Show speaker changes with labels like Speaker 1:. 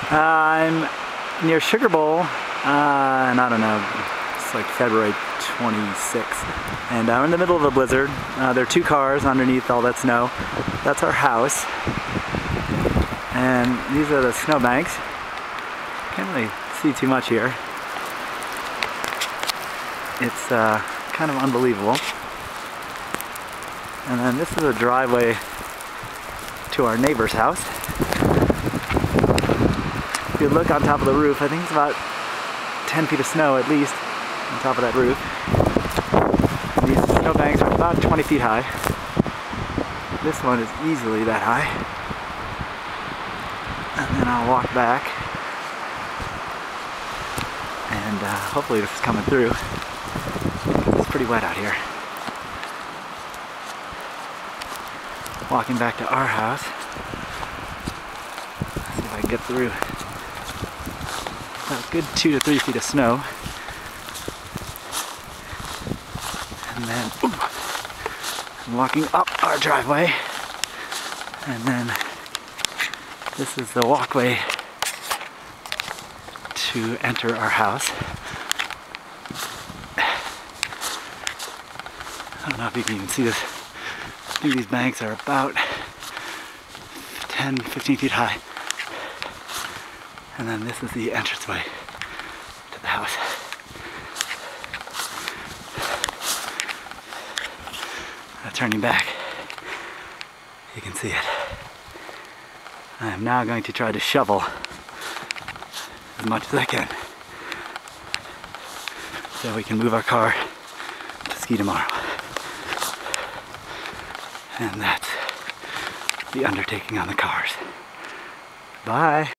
Speaker 1: I'm near Sugar Bowl, and I don't know, it's like February 26th, and we're in the middle of a blizzard. There are two cars underneath all that snow. That's our house, and these are the snowbanks. Can't really see too much here. It's kind of unbelievable. And then this is a driveway to our neighbor's house. If you look on top of the roof, I think it's about 10 feet of snow at least on top of that roof. These snowbanks are about 20 feet high. This one is easily that high. And then I'll walk back, and hopefully this is coming through. It's pretty wet out here. Walking back to our house. Let's see if I can get through. About a good 2 to 3 feet of snow. And then I'm walking up our driveway. And then this is the walkway to enter our house. I don't know if you can even see this. I think these banks are about 10, 15 feet high. And then this is the entranceway to the house. Turning back, you can see it. I am now going to try to shovel as much as I can so we can move our car to ski tomorrow. And that's the undertaking on the cars. Bye.